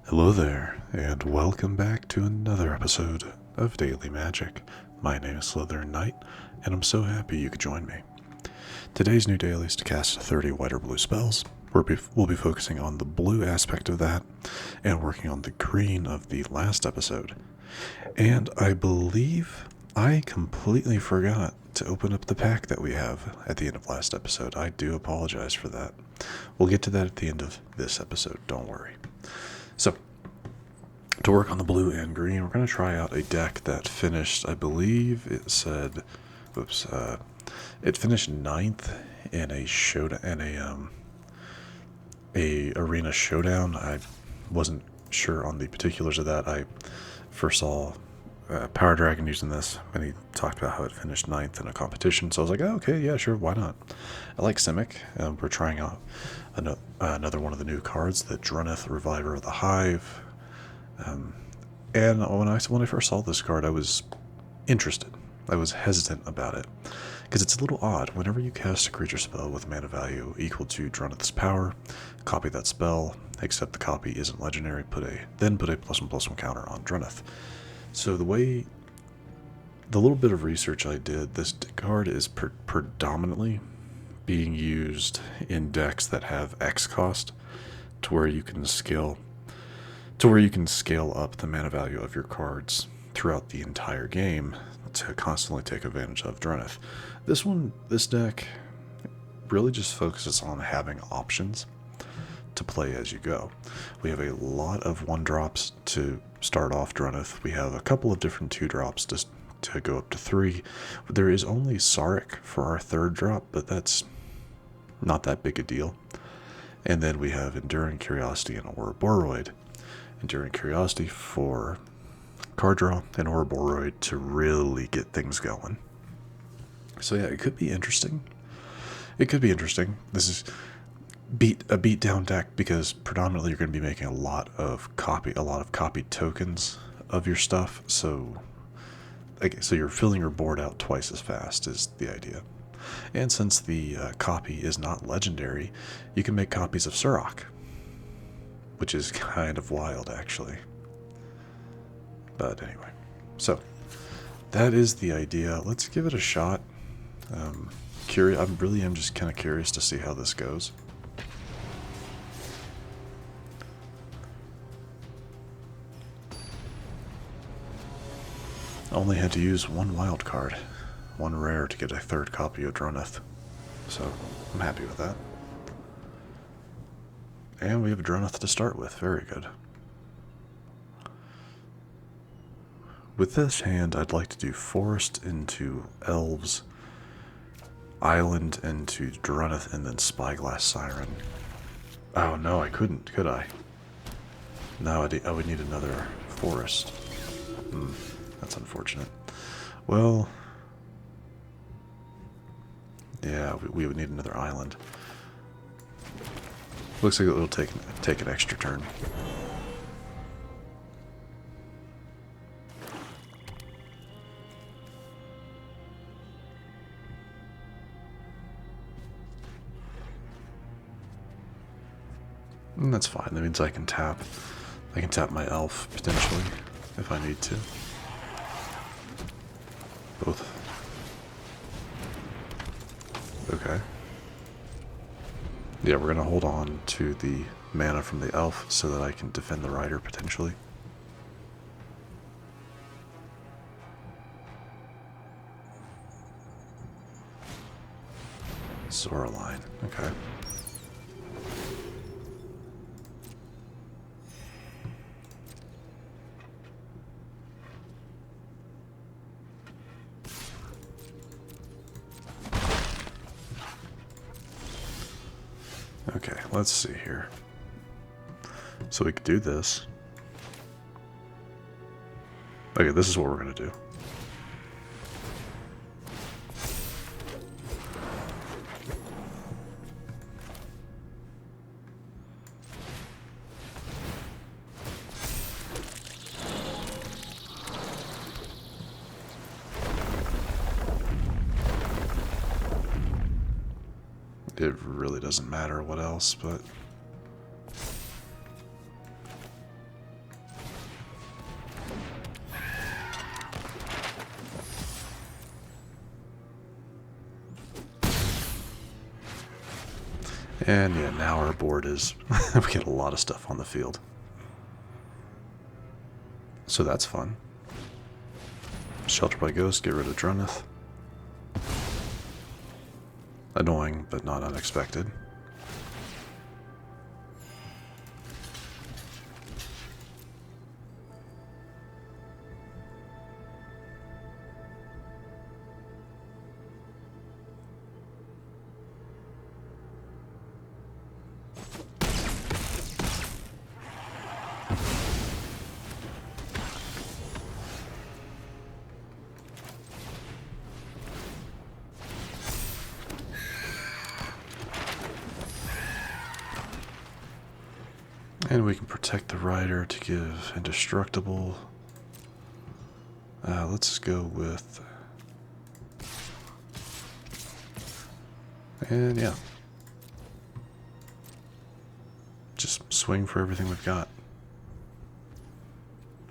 Hello there, and welcome back to another episode of Daily Magic. My name is SlytherinKnight, and I'm so happy you could join me. Today's new daily is to cast 30 white or blue spells. We'll be focusing on the blue aspect of that, and working on the green of the last episode. And I believe I completely forgot to open up the pack that we have at the end of last episode. I do apologize for that. We'll get to that at the end of this episode, don't worry. So, to work on the blue and green, we're going to try out a deck that finished, I believe it said, it finished 9th in a showdown, a arena showdown. I wasn't sure on the particulars of that. I first saw Power Dragon using this, and he talked about how it finished 9th in a competition, so I was like, oh, okay, yeah, sure, why not? I like Simic. We're trying out another one of the new cards, the Druneth, Reviver of the Hive. And when I first saw this card, I was interested. I was hesitant about it, because it's a little odd. Whenever you cast a creature spell with mana value equal to Druneth's power, copy that spell, except the copy isn't legendary, then put a +1/+1 counter on Druneth. So the little bit of research I did, this card is predominantly being used in decks that have X cost, to where you can scale up the mana value of your cards throughout the entire game to constantly take advantage of Druneth. This deck really just focuses on having options to play as you go. We have a lot of 1-drops to start off Druneth. We have a couple of different 2-drops to go up to 3. There is only Surrak for our 3rd drop, but that's not that big a deal. And then we have Enduring Curiosity and Ouroboroid. Enduring Curiosity for card draw, and Ouroboroid to really get things going. So yeah, it could be interesting. This is a beatdown deck, because predominantly you're going to be making a lot of copied tokens of your stuff. So you're filling your board out twice as fast is the idea. And since the copy is not legendary, you can make copies of Surrak, which is kind of wild, actually. But anyway, so that is the idea. Let's give it a shot. I really am just kind of curious to see how this goes. Only had to use one wild card, one rare, to get a 3rd copy of Druneth. So I'm happy with that. And we have Druneth to start with. Very good. With this hand, I'd like to do Forest into Elves, Island into Druneth, and then Spyglass Siren. Oh no, I couldn't, could I? No, I would need another Forest. That's unfortunate. Well, yeah, we would need another Island. Looks like it'll take an extra turn. And that's fine. That means I can tap my elf potentially if I need to. Both. Okay. Yeah, we're going to hold on to the mana from the elf so that I can defend the rider potentially. Zoraline, okay. Okay, let's see here. So we could do this. Okay, this is what we're going to do. It really doesn't matter what else, but And yeah, now our board is, we get a lot of stuff on the field. So that's fun. Shelter by Ghost, get rid of Druneth. Annoying, but not unexpected. And we can protect the rider to give indestructible. Let's go with... And yeah. Just swing for everything we've got.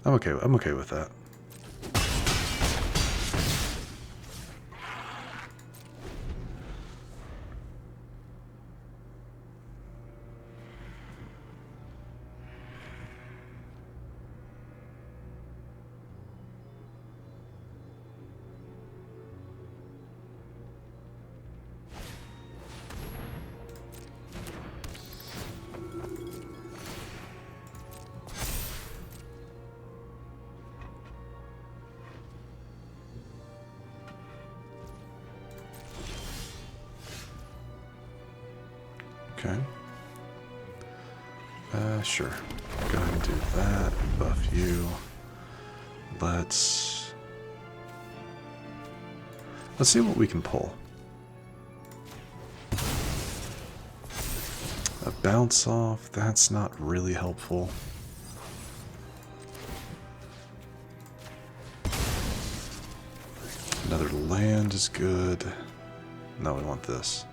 I'm okay with that. Okay. Sure. Go ahead and do that. Buff you. Let's see what we can pull. A bounce off, that's not really helpful. Another land is good. No, we want this.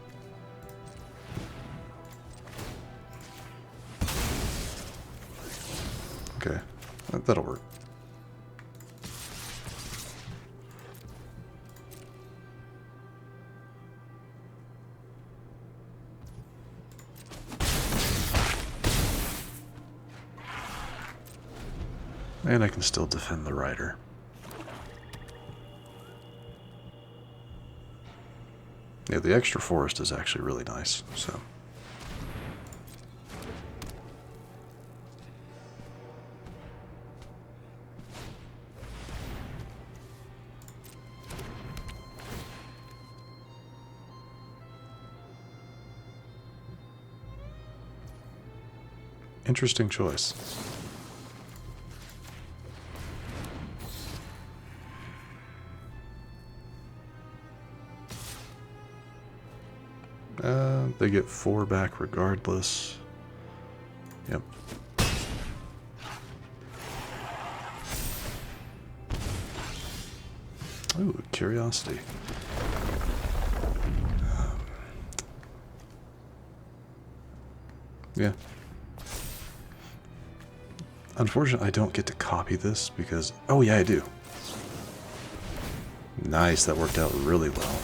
Okay, that'll work. And I can still defend the rider. Yeah, the extra forest is actually really nice, so. Interesting choice. They get 4 back regardless. Yep. Ooh, curiosity. Yeah. Unfortunately, I don't get to copy this because... Oh, yeah, I do. Nice, that worked out really well.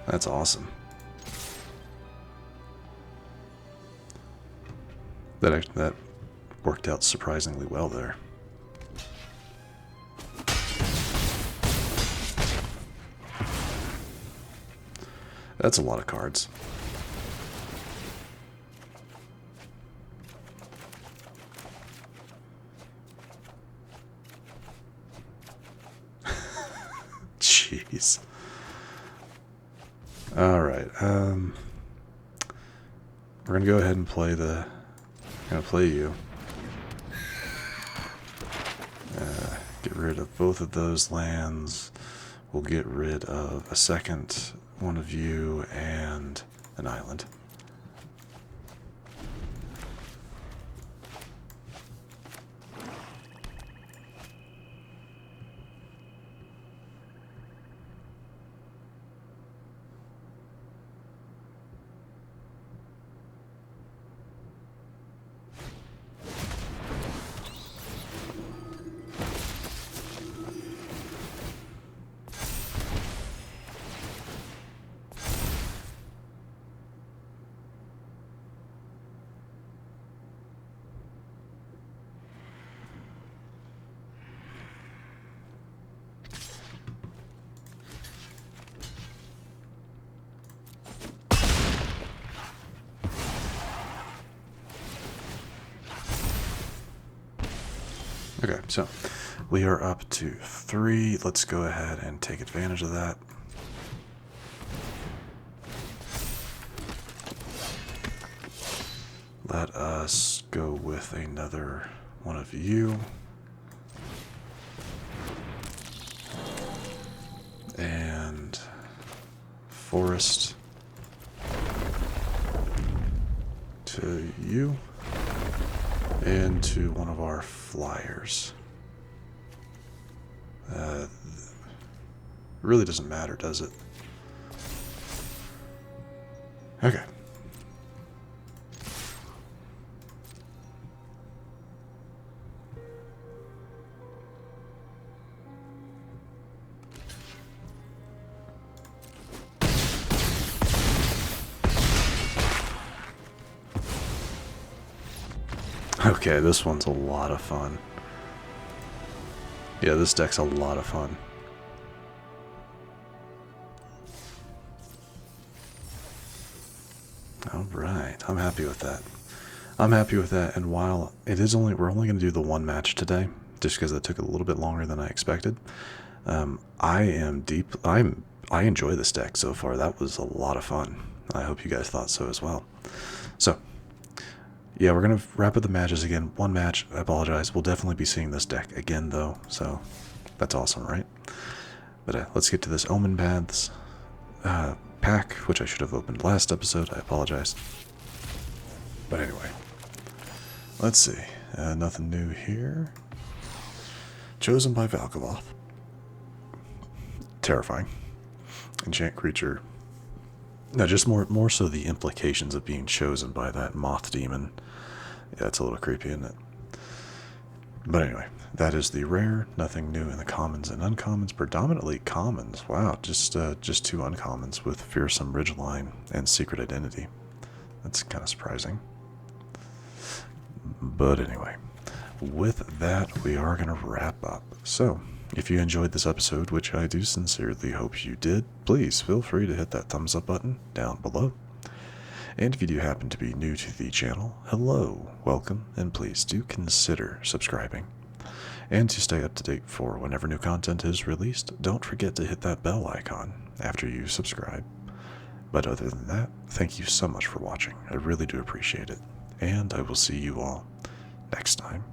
That's awesome. That worked out surprisingly well there. That's a lot of cards. Jeez. All right. We're gonna go ahead and play the. Gonna play you. Get rid of both of those lands. We'll get rid of a second one of you and an island. Okay, so we are up to 3. Let's go ahead and take advantage of that. Let us go with another one of you. And forest to you. And to one of our flyers. Really doesn't matter, does it? Okay. Okay, this one's a lot of fun. Yeah, this deck's a lot of fun. Alright, I'm happy with that. I'm happy with that, and while it is we're only going to do the one match today, just because it took a little bit longer than I expected, I enjoy this deck so far. That was a lot of fun. I hope you guys thought so as well. So, yeah, we're going to wrap up the matches again. One match, I apologize. We'll definitely be seeing this deck again, though, so that's awesome, right? But let's get to this Omen Paths pack, which I should have opened last episode. I apologize. But anyway, let's see. Nothing new here. Chosen by Valkavoth. Terrifying. Enchant creature. No, just more so the implications of being chosen by that moth demon. Yeah, it's a little creepy, isn't it? But anyway, that is the rare. Nothing new in the commons and uncommons. Predominantly commons. Wow, just 2 uncommons with Fearsome Ridgeline and Secret Identity. That's kind of surprising. But anyway, with that, we are going to wrap up. So, if you enjoyed this episode, which I do sincerely hope you did, please feel free to hit that thumbs up button down below. And if you do happen to be new to the channel, hello, welcome, and please do consider subscribing. And to stay up to date for whenever new content is released, don't forget to hit that bell icon after you subscribe. But other than that, thank you so much for watching. I really do appreciate it. And I will see you all next time.